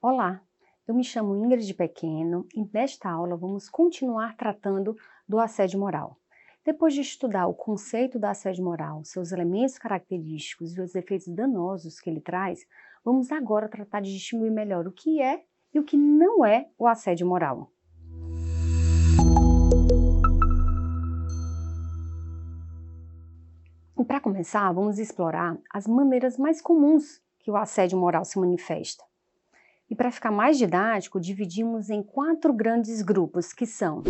Olá, eu me chamo Ingrid Pequeno e nesta aula vamos continuar tratando do assédio moral. Depois de estudar o conceito do assédio moral, seus elementos característicos e os efeitos danosos que ele traz, vamos agora tratar de distinguir melhor o que é e o que não é o assédio moral. E para começar, vamos explorar as maneiras mais comuns que o assédio moral se manifesta. E para ficar mais didático, dividimos em 4 grandes grupos, que são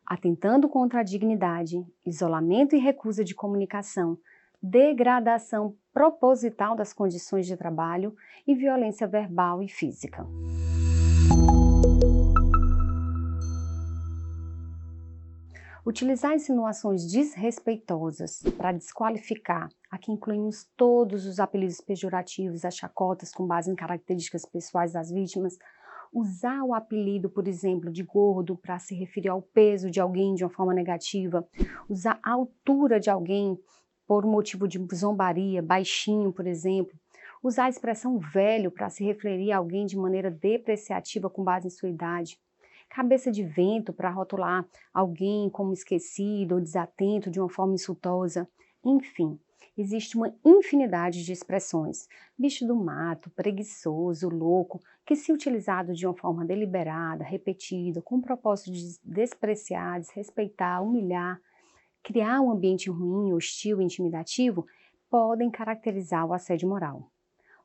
atentando contra a dignidade, isolamento e recusa de comunicação, degradação proposital das condições de trabalho e violência verbal e física. Utilizar insinuações desrespeitosas para desqualificar, aqui incluímos todos os apelidos pejorativos, as chacotas com base em características pessoais das vítimas, usar o apelido, por exemplo, de gordo para se referir ao peso de alguém de uma forma negativa, usar a altura de alguém por motivo de zombaria, baixinho, por exemplo, usar a expressão velho para se referir a alguém de maneira depreciativa com base em sua idade, cabeça de vento para rotular alguém como esquecido ou desatento de uma forma insultosa, enfim. Existe uma infinidade de expressões, bicho do mato, preguiçoso, louco, que se utilizado de uma forma deliberada, repetida, com o propósito de despreciar, desrespeitar, humilhar, criar um ambiente ruim, hostil e intimidativo, podem caracterizar o assédio moral.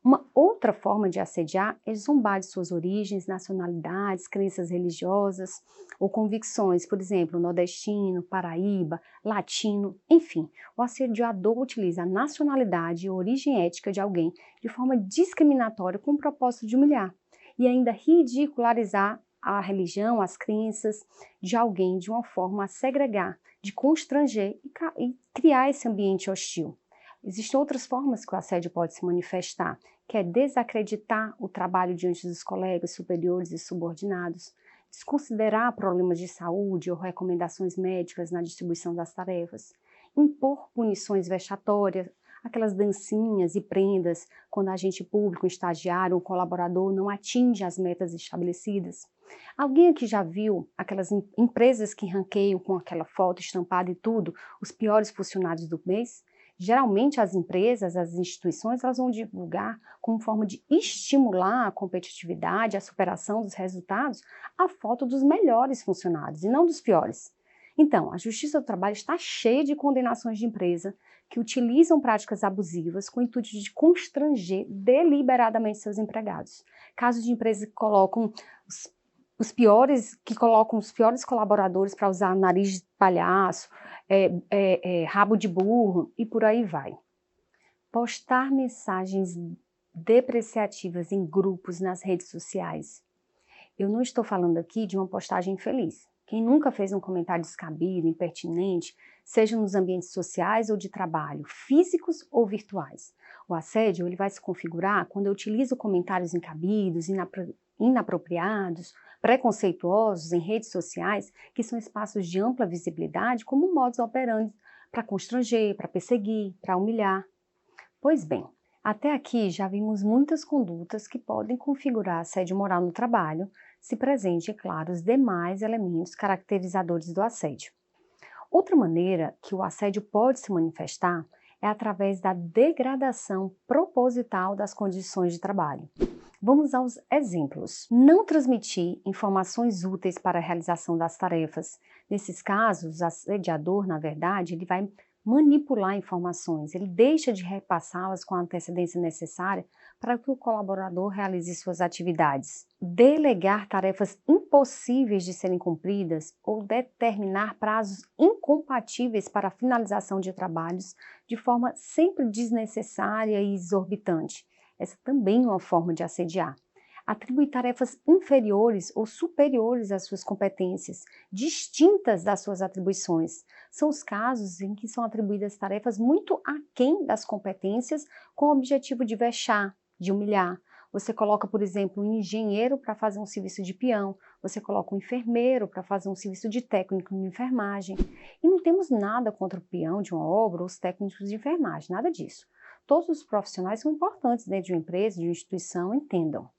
Uma outra forma de assediar é zombar de suas origens, nacionalidades, crenças religiosas ou convicções, por exemplo, nordestino, paraíba, latino, enfim. O assediador utiliza a nacionalidade e origem étnica de alguém de forma discriminatória com o propósito de humilhar e ainda ridicularizar a religião, as crenças de alguém de uma forma a segregar, de constranger e criar esse ambiente hostil. Existem outras formas que o assédio pode se manifestar, que é desacreditar o trabalho diante dos colegas superiores e subordinados, desconsiderar problemas de saúde ou recomendações médicas na distribuição das tarefas, impor punições vexatórias, aquelas dancinhas e prendas quando agente público, estagiário ou colaborador não atinge as metas estabelecidas. Alguém aqui já viu aquelas empresas que ranqueiam com aquela foto estampada e tudo, os piores funcionários do mês? Geralmente as empresas, as instituições, elas vão divulgar como forma de estimular a competitividade, a superação dos resultados, a foto dos melhores funcionários e não dos piores. Então, a Justiça do Trabalho está cheia de condenações de empresa que utilizam práticas abusivas com o intuito de constranger deliberadamente seus empregados. Casos de empresas que colocam os piores colaboradores para usar nariz de palhaço, rabo de burro e por aí vai. Postar mensagens depreciativas em grupos nas redes sociais. Eu não estou falando aqui de uma postagem infeliz. Quem nunca fez um comentário descabido, impertinente, seja nos ambientes sociais ou de trabalho, físicos ou virtuais. O assédio ele vai se configurar quando eu utilizo comentários incabidos, inapropriados, preconceituosos em redes sociais, que são espaços de ampla visibilidade, como modus operandi para constranger, para perseguir, para humilhar. Pois bem, até aqui já vimos muitas condutas que podem configurar assédio moral no trabalho, se presente, é claro, os demais elementos caracterizadores do assédio. Outra maneira que o assédio pode se manifestar é através da degradação proposital das condições de trabalho. Vamos aos exemplos. Não transmitir informações úteis para a realização das tarefas. Nesses casos, o assediador, na verdade, ele vai manipular informações, ele deixa de repassá-las com a antecedência necessária para que o colaborador realize suas atividades. Delegar tarefas impossíveis de serem cumpridas ou determinar prazos incompatíveis para a finalização de trabalhos de forma sempre desnecessária e exorbitante. Essa também é uma forma de assediar. Atribuir tarefas inferiores ou superiores às suas competências, distintas das suas atribuições. São os casos em que são atribuídas tarefas muito aquém das competências com o objetivo de vexar, de humilhar, Você coloca, por exemplo, um engenheiro para fazer um serviço de peão, você coloca um enfermeiro para fazer um serviço de técnico de enfermagem. E não temos nada contra o peão de uma obra ou os técnicos de enfermagem, nada disso. Todos os profissionais são importantes dentro de uma empresa, de uma instituição, entendam.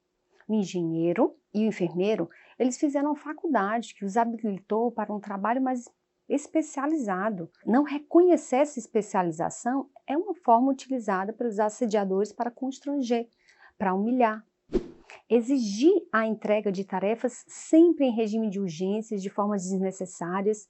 O engenheiro e o enfermeiro, eles fizeram uma faculdade que os habilitou para um trabalho mais especializado. Não reconhecer essa especialização é uma forma utilizada pelos assediadores para constranger, para humilhar. Exigir a entrega de tarefas sempre em regime de urgências, de formas desnecessárias.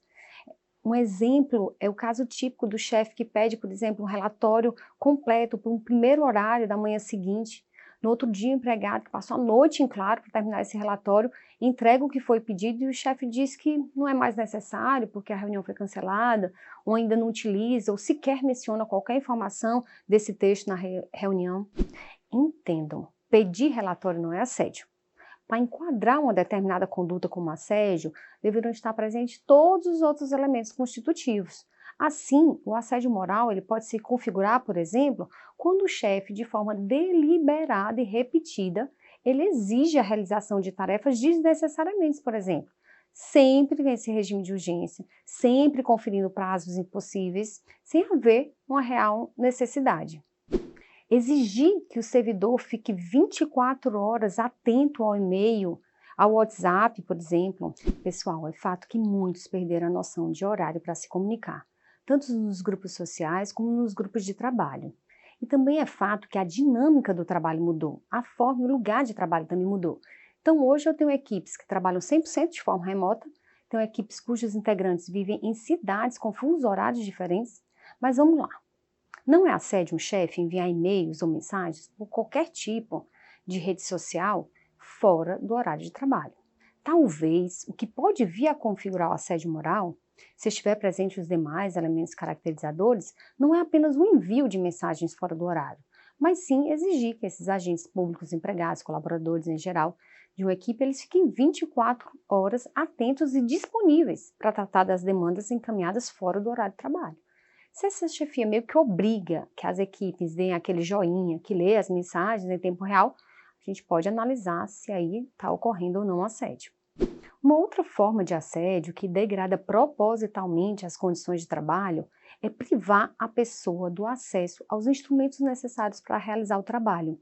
Um exemplo é o caso típico do chefe que pede, por exemplo, um relatório completo para um primeiro horário da manhã seguinte. No outro dia, o empregado que passou a noite em claro para terminar esse relatório, entrega o que foi pedido e o chefe diz que não é mais necessário porque a reunião foi cancelada, ou ainda não utiliza, ou sequer menciona qualquer informação desse texto na reunião. Entendam, pedir relatório não é assédio. Para enquadrar uma determinada conduta como assédio, deverão estar presentes todos os outros elementos constitutivos. Assim, o assédio moral ele pode se configurar, por exemplo, quando o chefe, de forma deliberada e repetida, ele exige a realização de tarefas desnecessariamente, por exemplo, sempre nesse regime de urgência, sempre conferindo prazos impossíveis, sem haver uma real necessidade. Exigir que o servidor fique 24 horas atento ao e-mail, ao WhatsApp, por exemplo. Pessoal, é fato que muitos perderam a noção de horário para se comunicar, tanto nos grupos sociais como nos grupos de trabalho. E também é fato que a dinâmica do trabalho mudou, a forma e o lugar de trabalho também mudou. Então hoje eu tenho equipes que trabalham 100% de forma remota, tenho equipes cujos integrantes vivem em cidades com fusos horários diferentes, mas vamos lá. Não é assédio um chefe enviar e-mails ou mensagens por qualquer tipo de rede social fora do horário de trabalho. Talvez o que pode vir a configurar o assédio moral, se estiver presente os demais elementos caracterizadores, não é apenas o envio de mensagens fora do horário, mas sim exigir que esses agentes públicos, empregados, colaboradores em geral, de uma equipe, eles fiquem 24 horas atentos e disponíveis para tratar das demandas encaminhadas fora do horário de trabalho. Se essa chefia meio que obriga que as equipes deem aquele joinha, que lê as mensagens em tempo real, a gente pode analisar se aí está ocorrendo ou não assédio. Uma outra forma de assédio que degrada propositalmente as condições de trabalho é privar a pessoa do acesso aos instrumentos necessários para realizar o trabalho.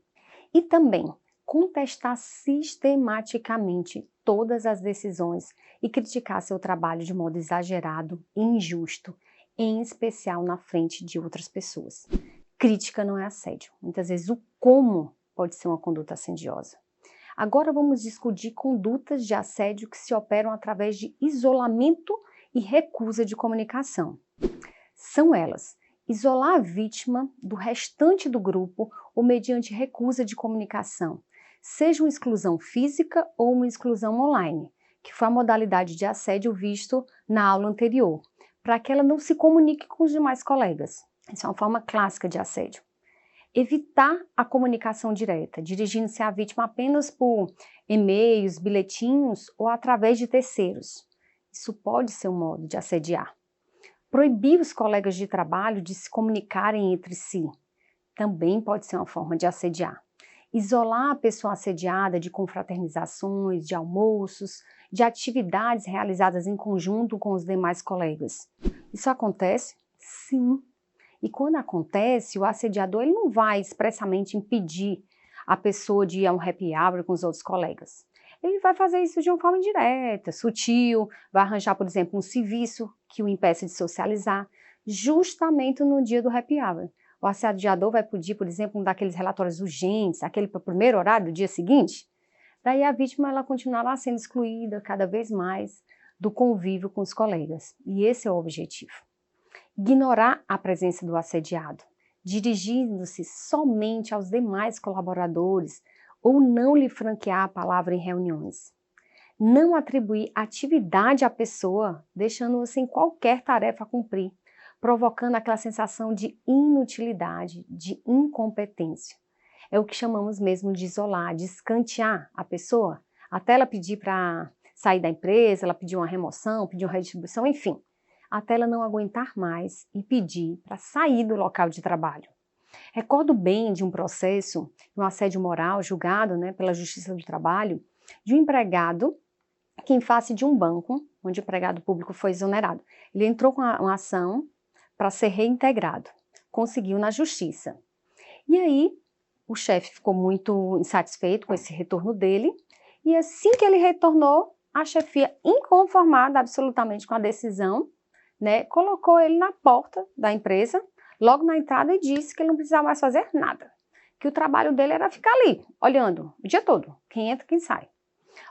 E também contestar sistematicamente todas as decisões e criticar seu trabalho de modo exagerado e injusto, em especial na frente de outras pessoas. Crítica não é assédio. Muitas vezes o como pode ser uma conduta assediosa. Agora vamos discutir condutas de assédio que se operam através de isolamento e recusa de comunicação. São elas: isolar a vítima do restante do grupo ou mediante recusa de comunicação, seja uma exclusão física ou uma exclusão online, que foi a modalidade de assédio visto na aula anterior, para que ela não se comunique com os demais colegas. Essa é uma forma clássica de assédio. Evitar a comunicação direta, dirigindo-se à vítima apenas por e-mails, bilhetinhos ou através de terceiros. Isso pode ser um modo de assediar. Proibir os colegas de trabalho de se comunicarem entre si. Também pode ser uma forma de assediar. Isolar a pessoa assediada de confraternizações, de almoços, de atividades realizadas em conjunto com os demais colegas. Isso acontece? Sim. E quando acontece, o assediador ele não vai expressamente impedir a pessoa de ir a um happy hour com os outros colegas. Ele vai fazer isso de uma forma indireta, sutil, vai arranjar, por exemplo, um serviço que o impeça de socializar, justamente no dia do happy hour. O assediador vai pedir, por exemplo, um daqueles relatórios urgentes, aquele para o primeiro horário do dia seguinte. Daí a vítima ela continuará sendo excluída cada vez mais do convívio com os colegas. E esse é o objetivo. Ignorar a presença do assediado, dirigindo-se somente aos demais colaboradores ou não lhe franquear a palavra em reuniões. Não atribuir atividade à pessoa, deixando-a sem qualquer tarefa a cumprir, provocando aquela sensação de inutilidade, de incompetência. É o que chamamos mesmo de isolar, de escantear a pessoa, até ela pedir para sair da empresa, ela pedir uma remoção, pedir uma redistribuição, enfim, até ela não aguentar mais e pedir para sair do local de trabalho. Recordo bem de um processo, um assédio moral julgado, né, pela Justiça do Trabalho, de um empregado que, em face de um banco, onde o empregado público foi exonerado, ele entrou com uma ação para ser reintegrado, conseguiu na Justiça. E aí, o chefe ficou muito insatisfeito com esse retorno dele, e assim que ele retornou, a chefia, inconformada absolutamente com a decisão, né, colocou ele na porta da empresa, logo na entrada, e disse que ele não precisava mais fazer nada, que o trabalho dele era ficar ali, olhando o dia todo, quem entra, quem sai.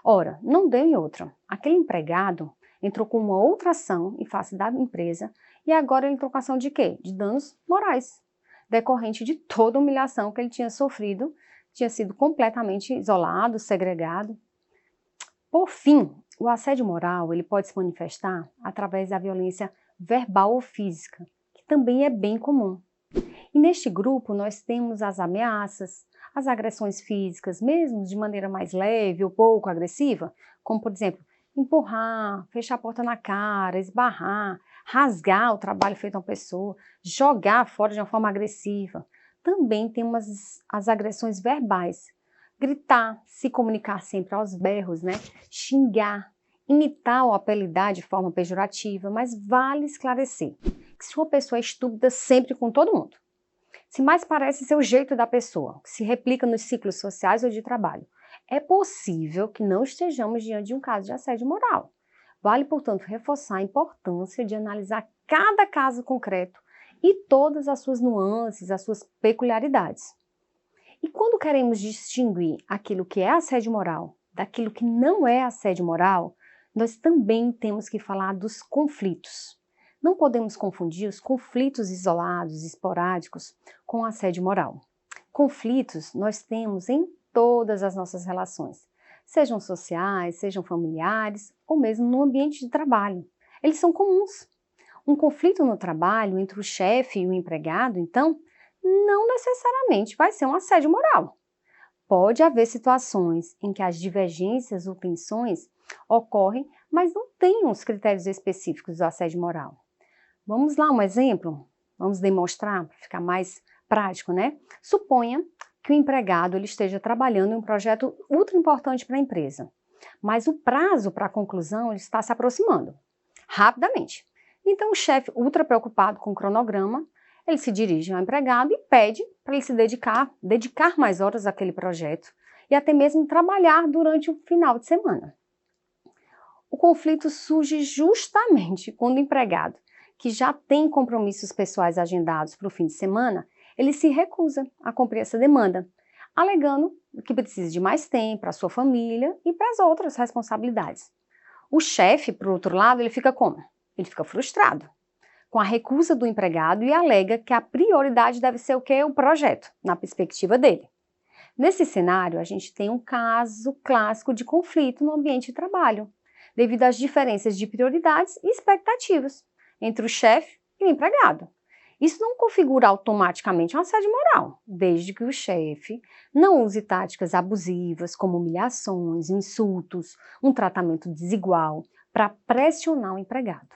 Ora, não deu em outra. Aquele empregado entrou com uma outra ação em face da empresa, e agora ele entrou com ação de quê? De danos morais, decorrente de toda a humilhação que ele tinha sofrido, tinha sido completamente isolado, segregado. Por fim, o assédio moral ele pode se manifestar através da violência verbal ou física, que também é bem comum. E neste grupo nós temos as ameaças, as agressões físicas, mesmo de maneira mais leve ou pouco agressiva, como por exemplo, empurrar, fechar a porta na cara, esbarrar, rasgar o trabalho feito a uma pessoa, jogar fora de uma forma agressiva. Também temos as agressões verbais, gritar, se comunicar sempre aos berros, né? Xingar, imitar ou apelidar de forma pejorativa, mas vale esclarecer que se uma pessoa é estúpida sempre com todo mundo, se mais parece ser o jeito da pessoa, que se replica nos ciclos sociais ou de trabalho, é possível que não estejamos diante de um caso de assédio moral. Vale, portanto, reforçar a importância de analisar cada caso concreto e todas as suas nuances, as suas peculiaridades. E quando queremos distinguir aquilo que é assédio moral daquilo que não é assédio moral, nós também temos que falar dos conflitos. Não podemos confundir os conflitos isolados, esporádicos, com assédio moral. Conflitos nós temos em todas as nossas relações, sejam sociais, sejam familiares ou mesmo no ambiente de trabalho. Eles são comuns. Um conflito no trabalho entre o chefe e o empregado, então, não necessariamente vai ser um assédio moral. Pode haver situações em que as divergências ou tensões ocorrem, mas não têm os critérios específicos do assédio moral. Vamos lá, um exemplo? Vamos demonstrar, para ficar mais prático, né? Suponha que o empregado ele esteja trabalhando em um projeto ultra importante para a empresa, mas o prazo para a conclusão ele está se aproximando rapidamente. Então, o chefe, ultra preocupado com o cronograma, ele se dirige ao empregado e pede para ele se dedicar mais horas àquele projeto e até mesmo trabalhar durante o final de semana. O conflito surge justamente quando o empregado, que já tem compromissos pessoais agendados para o fim de semana, ele se recusa a cumprir essa demanda, alegando que precisa de mais tempo para a sua família e para as outras responsabilidades. O chefe, por outro lado, ele fica como? Ele fica frustrado com a recusa do empregado e alega que a prioridade deve ser o quê? O projeto, na perspectiva dele. Nesse cenário, a gente tem um caso clássico de conflito no ambiente de trabalho, devido às diferenças de prioridades e expectativas entre o chefe e o empregado. Isso não configura automaticamente um assédio moral, desde que o chefe não use táticas abusivas, como humilhações, insultos, um tratamento desigual, para pressionar o empregado.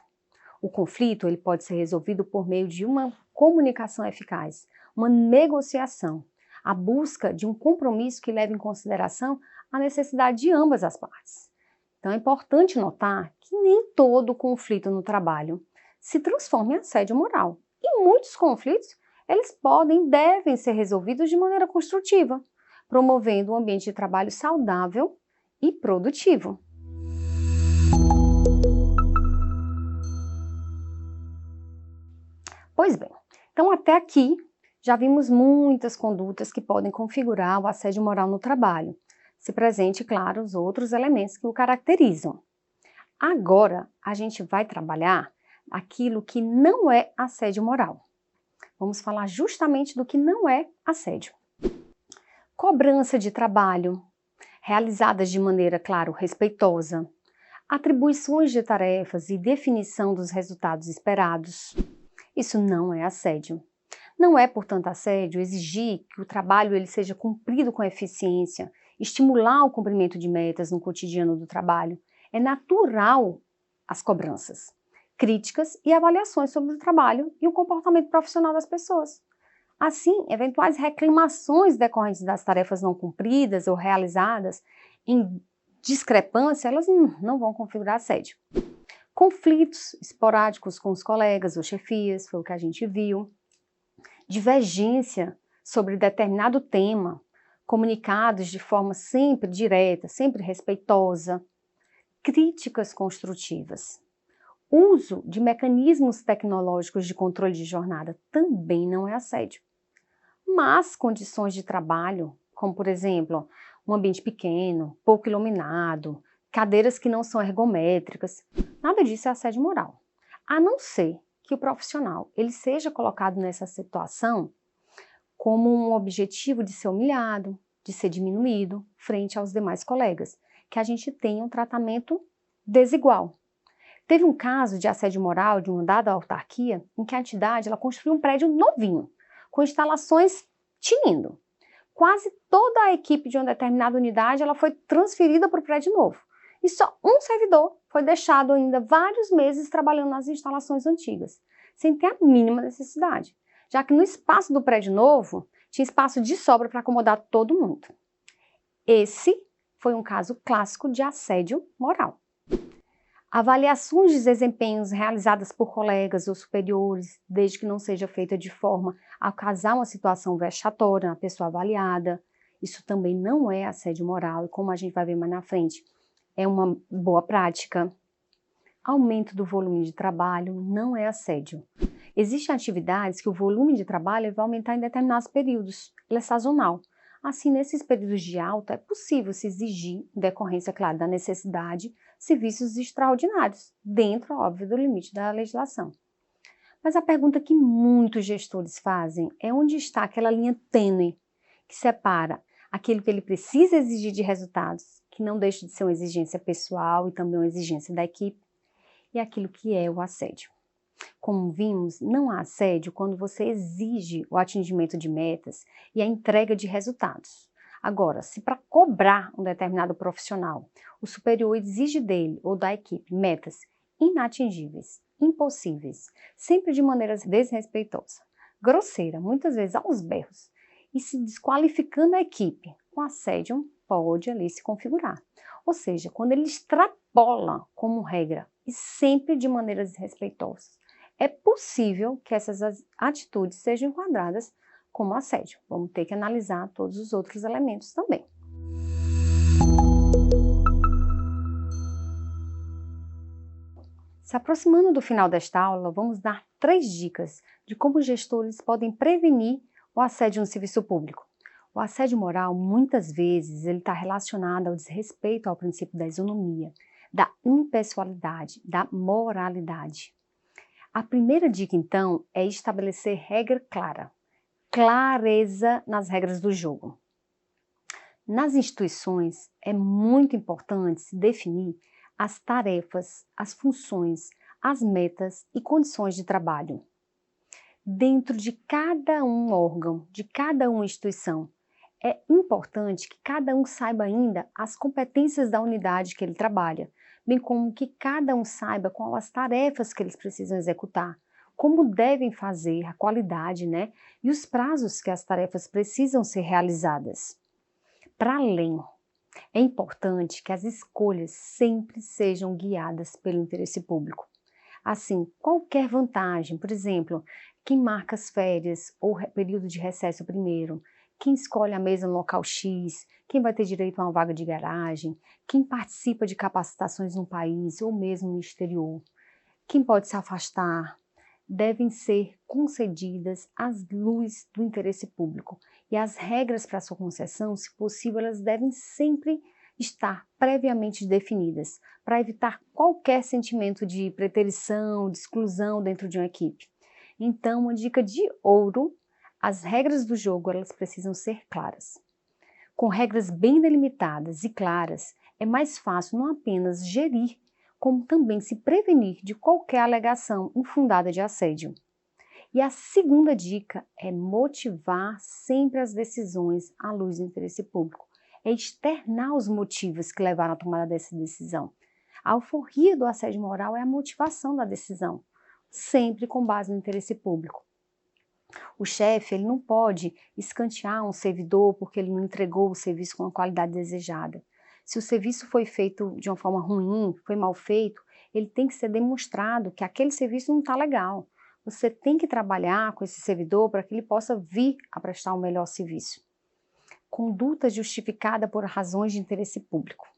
O conflito ele pode ser resolvido por meio de uma comunicação eficaz, uma negociação, a busca de um compromisso que leve em consideração a necessidade de ambas as partes. Então é importante notar que nem todo conflito no trabalho se transforma em assédio moral. E muitos conflitos, eles podem e devem ser resolvidos de maneira construtiva, promovendo um ambiente de trabalho saudável e produtivo. Pois bem, então até aqui já vimos muitas condutas que podem configurar o assédio moral no trabalho, se presente, claro, os outros elementos que o caracterizam. Agora, a gente vai trabalhar aquilo que não é assédio moral. Vamos falar justamente do que não é assédio. Cobrança de trabalho, realizadas de maneira, claro, respeitosa, atribuições de tarefas e definição dos resultados esperados. Isso não é assédio. Não é, portanto, assédio exigir que o trabalho ele seja cumprido com eficiência, estimular o cumprimento de metas no cotidiano do trabalho. É natural as cobranças, críticas e avaliações sobre o trabalho e o comportamento profissional das pessoas. Assim, eventuais reclamações decorrentes das tarefas não cumpridas ou realizadas em discrepância, elas não vão configurar assédio. Conflitos esporádicos com os colegas ou chefias, foi o que a gente viu. Divergência sobre determinado tema, comunicados de forma sempre direta, sempre respeitosa. Críticas construtivas. Uso de mecanismos tecnológicos de controle de jornada também não é assédio. Mas condições de trabalho, como por exemplo, um ambiente pequeno, pouco iluminado, cadeiras que não são ergométricas, nada disso é assédio moral. A não ser que o profissional ele seja colocado nessa situação como um objetivo de ser humilhado, de ser diminuído frente aos demais colegas, que a gente tenha um tratamento desigual. Teve um caso de assédio moral de uma dada autarquia em que a entidade ela construiu um prédio novinho, com instalações tinindo. Quase toda a equipe de uma determinada unidade ela foi transferida para o prédio novo. E só um servidor foi deixado ainda vários meses trabalhando nas instalações antigas, sem ter a mínima necessidade, já que no espaço do prédio novo tinha espaço de sobra para acomodar todo mundo. Esse foi um caso clássico de assédio moral. Avaliações de desempenhos realizadas por colegas ou superiores, desde que não seja feita de forma a causar uma situação vexatória na pessoa avaliada, isso também não é assédio moral e, como a gente vai ver mais na frente, é uma boa prática. Aumento do volume de trabalho não é assédio. Existem atividades que o volume de trabalho vai aumentar em determinados períodos, ele é sazonal. Assim, nesses períodos de alta, é possível se exigir, em decorrência, claro, da necessidade, serviços extraordinários, dentro, óbvio, do limite da legislação. Mas a pergunta que muitos gestores fazem é onde está aquela linha tênue que separa aquilo que ele precisa exigir de resultados, que não deixa de ser uma exigência pessoal e também uma exigência da equipe, e aquilo que é o assédio. Como vimos, não há assédio quando você exige o atingimento de metas e a entrega de resultados. Agora, se para cobrar um determinado profissional, o superior exige dele ou da equipe metas inatingíveis, impossíveis, sempre de maneira desrespeitosa, grosseira, muitas vezes aos berros, e se desqualificando a equipe, o assédio pode ali se configurar. Ou seja, quando ele extrapola como regra e sempre de maneiras desrespeitosas, é possível que essas atitudes sejam enquadradas como assédio. Vamos ter que analisar todos os outros elementos também. Se aproximando do final desta aula, vamos dar 3 dicas de como os gestores podem prevenir o assédio no serviço público. O assédio moral, muitas vezes, ele está relacionado ao desrespeito ao princípio da isonomia, da impessoalidade, da moralidade. A primeira dica, então, é estabelecer regra clara. Clareza nas regras do jogo. Nas instituições, é muito importante se definir as tarefas, as funções, as metas e condições de trabalho. Dentro de cada um órgão, de cada uma instituição, é importante que cada um saiba ainda as competências da unidade que ele trabalha, bem como que cada um saiba quais as tarefas que eles precisam executar, como devem fazer, a qualidade, né? E os prazos que as tarefas precisam ser realizadas. Para além, é importante que as escolhas sempre sejam guiadas pelo interesse público. Assim, qualquer vantagem, por exemplo, quem marca as férias ou período de recesso primeiro, quem escolhe a mesa no local X, quem vai ter direito a uma vaga de garagem, quem participa de capacitações no país ou mesmo no exterior, quem pode se afastar, devem ser concedidas à luz do interesse público. E as regras para sua concessão, se possível, elas devem sempre estar previamente definidas, para evitar qualquer sentimento de preterição, de exclusão dentro de uma equipe. Então, uma dica de ouro: as regras do jogo elas precisam ser claras. Com regras bem delimitadas e claras, é mais fácil não apenas gerir, como também se prevenir de qualquer alegação infundada de assédio. E a segunda dica é motivar sempre as decisões à luz do interesse público. É externar os motivos que levaram à tomada dessa decisão. A alforria do assédio moral é a motivação da decisão, sempre com base no interesse público. O chefe, ele não pode escantear um servidor porque ele não entregou o serviço com a qualidade desejada. Se o serviço foi feito de uma forma ruim, foi mal feito, ele tem que ser demonstrado que aquele serviço não está legal. Você tem que trabalhar com esse servidor para que ele possa vir a prestar um melhor serviço. Conduta justificada por razões de interesse público.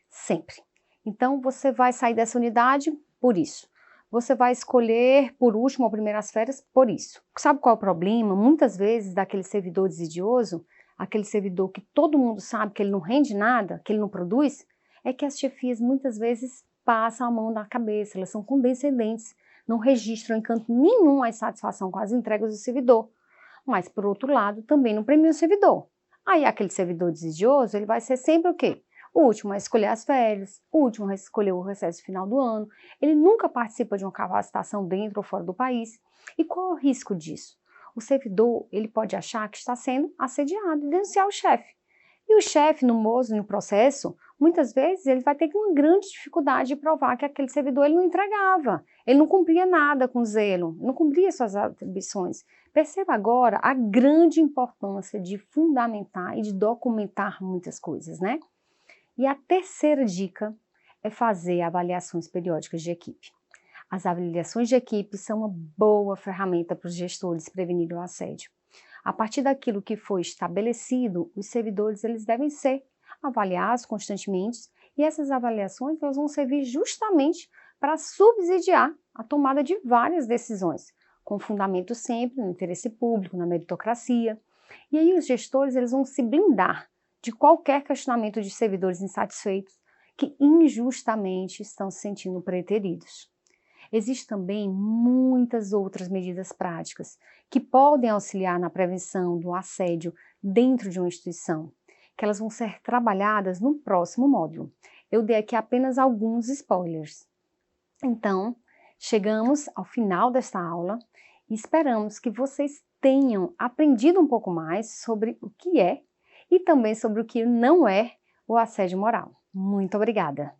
Sempre. Então, você vai sair dessa unidade por isso. Você vai escolher por último ou primeiras férias por isso. Sabe qual é o problema? Muitas vezes daquele servidor desidioso, aquele servidor que todo mundo sabe que ele não rende nada, que ele não produz, é que as chefias muitas vezes passam a mão na cabeça, elas são condescendentes, não registram em canto nenhum a insatisfação com as entregas do servidor. Mas, por outro lado, também não premiam o servidor. Aí aquele servidor desidioso, ele vai ser sempre o quê? O último a escolher as férias, o último a escolher o recesso final do ano, ele nunca participa de uma capacitação dentro ou fora do país. E qual é o risco disso? O servidor, ele pode achar que está sendo assediado e denunciar o chefe. E o chefe, no moço, no processo, muitas vezes ele vai ter uma grande dificuldade de provar que aquele servidor ele não entregava, ele não cumpria nada com zelo, não cumpria suas atribuições. Perceba agora a grande importância de fundamentar e de documentar muitas coisas, né? E a terceira dica é fazer avaliações periódicas de equipe. As avaliações de equipe são uma boa ferramenta para os gestores prevenirem o assédio. A partir daquilo que foi estabelecido, os servidores eles devem ser avaliados constantemente e essas avaliações elas vão servir justamente para subsidiar a tomada de várias decisões, com fundamento sempre no interesse público, na meritocracia. E aí os gestores eles vão se blindar de qualquer questionamento de servidores insatisfeitos que injustamente estão se sentindo preteridos. Existem também muitas outras medidas práticas que podem auxiliar na prevenção do assédio dentro de uma instituição, que elas vão ser trabalhadas no próximo módulo. Eu dei aqui apenas alguns spoilers. Então, chegamos ao final desta aula e esperamos que vocês tenham aprendido um pouco mais sobre o que é e também sobre o que não é o assédio moral. Muito obrigada!